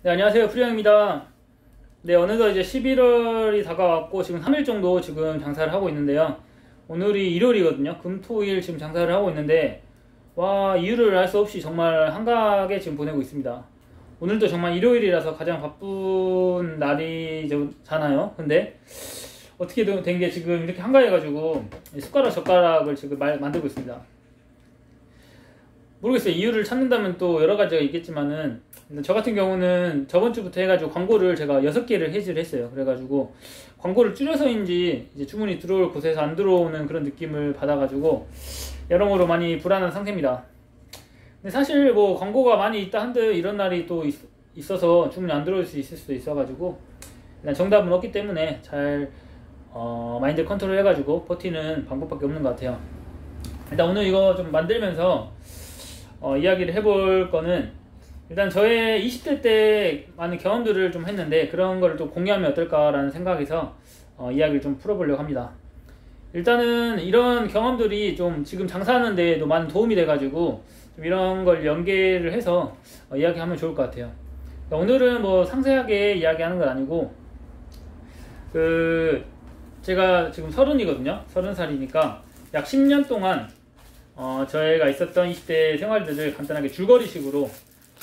네, 안녕하세요. 프리형입니다. 네, 어느덧 이제 11월이 다가왔고 지금 3일 정도 지금 장사를 하고 있는데요. 오늘이 일요일이거든요. 금, 토, 일 지금 장사를 하고 있는데 와, 이유를 알 수 없이 정말 한가하게 지금 보내고 있습니다. 오늘도 정말 일요일이라서 가장 바쁜 날이잖아요. 근데 어떻게 된 게 지금 이렇게 한가해가지고 숟가락 젓가락을 지금 만들고 있습니다. 모르겠어요. 이유를 찾는다면 또 여러 가지가 있겠지만은 저 같은 경우는 저번 주부터 해가지고 광고를 제가 6개를 해지를 했어요. 그래가지고 광고를 줄여서인지 이제 주문이 들어올 곳에서 안 들어오는 그런 느낌을 받아가지고 여러모로 많이 불안한 상태입니다. 근데 사실 뭐 광고가 많이 있다 한들 이런 날이 또 있어서 주문이 안 들어올 수 있을 수도 있어가지고 일단 정답은 없기 때문에 잘 마인드 컨트롤 해가지고 버티는 방법밖에 없는 것 같아요. 일단 오늘 이거 좀 만들면서 이야기를 해볼 거는 일단 저의 20대 때 많은 경험들을 좀 했는데 그런 거를 또 공유하면 어떨까라는 생각에서 이야기를 좀 풀어보려고 합니다. 일단은 이런 경험들이 좀 지금 장사하는 데에도 많은 도움이 돼가지고 좀 이런 걸 연계를 해서 이야기하면 좋을 것 같아요. 오늘은 뭐 상세하게 이야기하는 건 아니고 제가 지금 30이거든요. 30살이니까 약 10년 동안 저희가 있었던 20대 생활들을 간단하게 줄거리식으로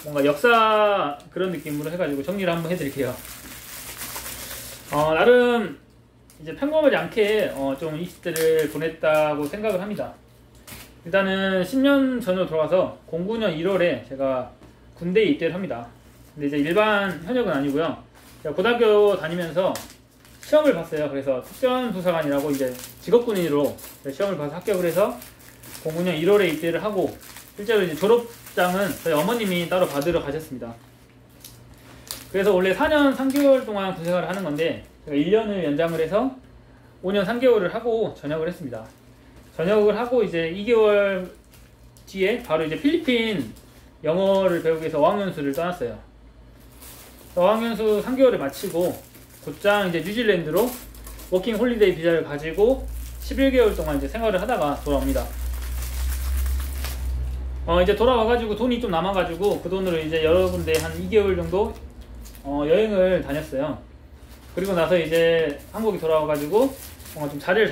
뭔가 역사 그런 느낌으로 해가지고 정리를 한번 해드릴게요. 나름 이제 평범하지 않게 좀 20대를 보냈다고 생각을 합니다. 일단은 10년 전으로 돌아가서 09년 1월에 제가 군대에 입대를 합니다. 근데 이제 일반 현역은 아니고요. 제가 고등학교 다니면서 시험을 봤어요. 그래서 특전부사관이라고 이제 직업군인으로 시험을 봐서 합격을 해서 09년 1월에 입대를 하고 실제로 이제 졸업장은 저희 어머님이 따로 받으러 가셨습니다. 그래서 원래 4년 3개월 동안 군생활을 하는 건데 제가 1년을 연장을 해서 5년 3개월을 하고 전역을 했습니다. 전역을 하고 이제 2개월 뒤에 바로 이제 필리핀 영어를 배우기 위해서 어학연수를 떠났어요. 어학연수 3개월을 마치고 곧장 이제 뉴질랜드로 워킹 홀리데이 비자를 가지고 11개월 동안 이제 생활을 하다가 돌아옵니다. 이제 돌아와가지고 돈이 좀 남아가지고 그 돈으로 이제 여러 군데 한 2개월 정도 여행을 다녔어요. 그리고 나서 이제 한국에 돌아와가지고 뭔가 좀 자리를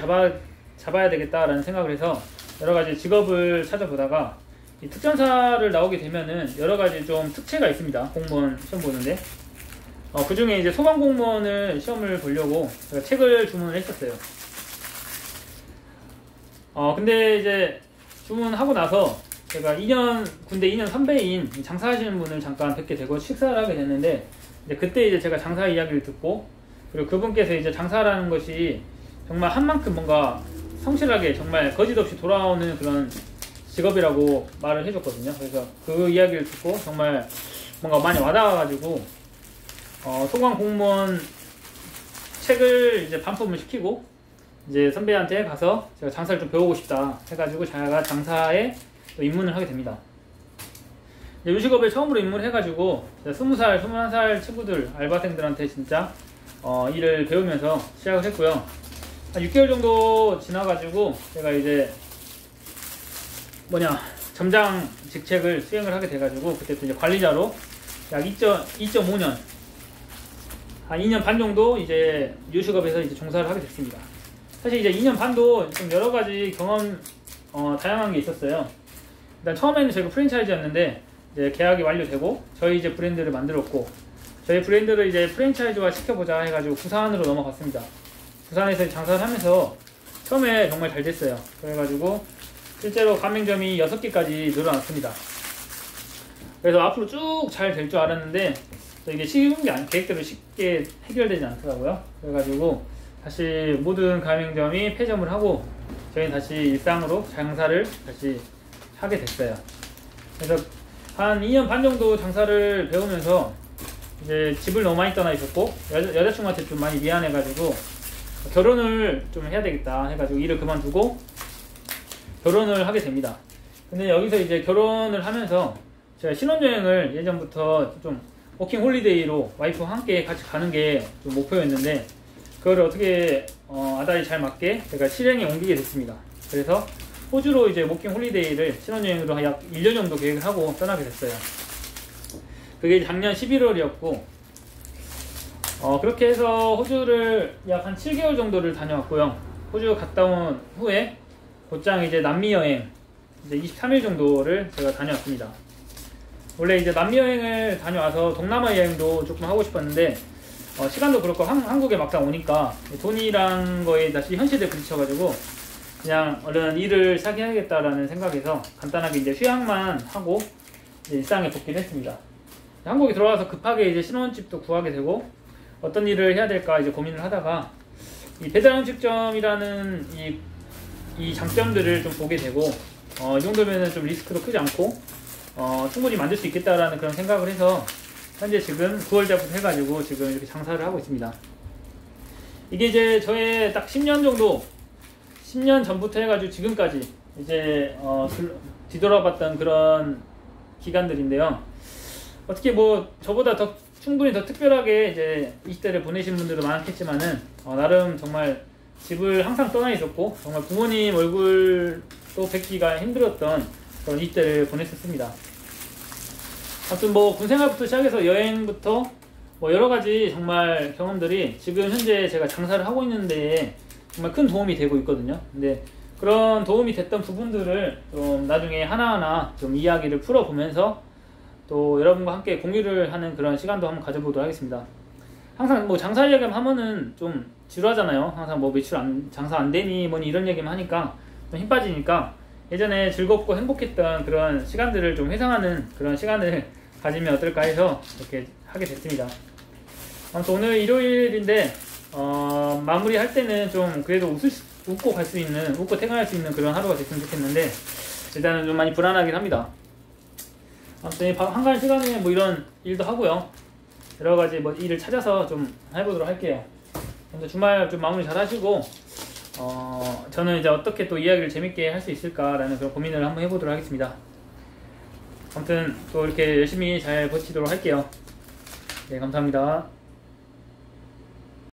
잡아야 되겠다라는 생각을 해서 여러 가지 직업을 찾아보다가 이 특전사를 나오게 되면은 여러 가지 좀 특채가 있습니다. 공무원 시험 보는데 그 중에 이제 소방공무원을 시험을 보려고 제가 책을 주문을 했었어요. 근데 이제 주문하고 나서 제가 군대 2년 선배인 장사하시는 분을 잠깐 뵙게 되고 식사를 하게 됐는데 이제 그때 이제 제가 장사 이야기를 듣고 그리고 그분께서 이제 장사라는 것이 정말 한 만큼 뭔가 성실하게 정말 거짓 없이 돌아오는 그런 직업이라고 말을 해줬거든요. 그래서 그 이야기를 듣고 정말 뭔가 많이 와닿아가지고 소방 공무원 책을 이제 반품을 시키고 이제 선배한테 가서 제가 장사를 좀 배우고 싶다 해가지고 제가 장사에 또 입문을 하게 됩니다. 요식업에 처음으로 입문을 해가지고 20살, 21살 친구들, 알바생들한테 진짜 일을 배우면서 시작을 했고요. 한 6개월 정도 지나가지고 제가 이제 점장 직책을 수행을 하게 돼가지고 그때부터 이제 관리자로 약 2.5년 한 2년 반 정도 이제 요식업에서 이제 종사를 하게 됐습니다. 사실 이제 2년 반도 좀 여러 가지 경험 다양한 게 있었어요. 일단 처음에는 저희가 프랜차이즈였는데 이제 계약이 완료되고 저희 이제 브랜드를 만들었고 저희 브랜드를 이제 프랜차이즈화 시켜보자 해가지고 부산으로 넘어갔습니다. 부산에서 장사를 하면서 처음에 정말 잘 됐어요. 그래가지고 실제로 가맹점이 6개까지 늘어났습니다. 그래서 앞으로 쭉 잘 될 줄 알았는데 이게 쉬운 게 계획대로 쉽게 해결되지 않더라고요. 그래가지고 다시 모든 가맹점이 폐점을 하고 저희는 다시 일상으로 장사를 다시 하게 됐어요. 그래서 한 2년 반 정도 장사를 배우면서 이제 집을 너무 많이 떠나 있었고 여자친구한테 좀 많이 미안해가지고 결혼을 좀 해야 되겠다 해가지고 일을 그만두고 결혼을 하게 됩니다. 근데 여기서 이제 결혼을 하면서 제가 신혼여행을 예전부터 좀 워킹 홀리데이로 와이프와 함께 같이 가는 게 좀 목표였는데 그거를 어떻게 아다리 잘 맞게 제가 실행에 옮기게 됐습니다. 그래서 호주로 이제 워킹 홀리데이를 신혼여행으로 약 1년 정도 계획을 하고 떠나게 됐어요. 그게 작년 11월이었고, 그렇게 해서 호주를 약 한 7개월 정도를 다녀왔고요. 호주 갔다 온 후에 곧장 이제 남미 여행 이제 23일 정도를 제가 다녀왔습니다. 원래 이제 남미 여행을 다녀와서 동남아 여행도 조금 하고 싶었는데 시간도 그렇고 한국에 막상 오니까 돈이란 거에 다시 현실에 부딪혀가지고 그냥 얼른 일을 시작해야겠다라는 생각에서 간단하게 이제 휴양만 하고 이제 일상에 복귀를 했습니다. 한국에 들어와서 급하게 이제 신혼집도 구하게 되고 어떤 일을 해야 될까 이제 고민을 하다가 이 배달 음식점이라는 이 장점들을 좀 보게 되고 이 정도면은 좀 리스크도 크지 않고 충분히 만들 수 있겠다라는 그런 생각을 해서 현재 지금 9월달부터 해가지고 지금 이렇게 장사를 하고 있습니다. 이게 이제 저의 딱 10년 정도 10년 전부터 해가지고 지금까지 이제 뒤돌아봤던 그런 기간들인데요. 어떻게 뭐 저보다 더 충분히 더 특별하게 이제 20대를 보내신 분들도 많겠지만은 나름 정말 집을 항상 떠나 있었고 정말 부모님 얼굴도 뵙기가 힘들었던 그런 20대를 보냈었습니다. 아무튼 뭐 군생활부터 시작해서 여행부터 뭐 여러가지 정말 경험들이 지금 현재 제가 장사를 하고 있는데 정말 큰 도움이 되고 있거든요. 근데 그런 도움이 됐던 부분들을 좀 나중에 하나하나 좀 이야기를 풀어보면서 또 여러분과 함께 공유를 하는 그런 시간도 한번 가져보도록 하겠습니다. 항상 뭐 장사 이야기만 하면은 좀 지루하잖아요. 항상 뭐 매출 장사 안 되니 뭐니 이런 얘기만 하니까 좀 힘 빠지니까 예전에 즐겁고 행복했던 그런 시간들을 좀 회상하는 그런 시간을 가지면 어떨까 해서 이렇게 하게 됐습니다. 아무튼 오늘 일요일인데 마무리할 때는 좀 그래도 웃고 갈 수 있는, 웃고 퇴근할 수 있는 그런 하루가 됐으면 좋겠는데 일단은 좀 많이 불안하긴 합니다. 아무튼 한가한 시간에 뭐 이런 일도 하고요. 여러가지 뭐 일을 찾아서 좀 해보도록 할게요. 근데 주말 좀 마무리 잘 하시고 저는 이제 어떻게 또 이야기를 재밌게 할 수 있을까라는 그런 고민을 한번 해보도록 하겠습니다. 아무튼 또 이렇게 열심히 잘 버티도록 할게요. 네, 감사합니다.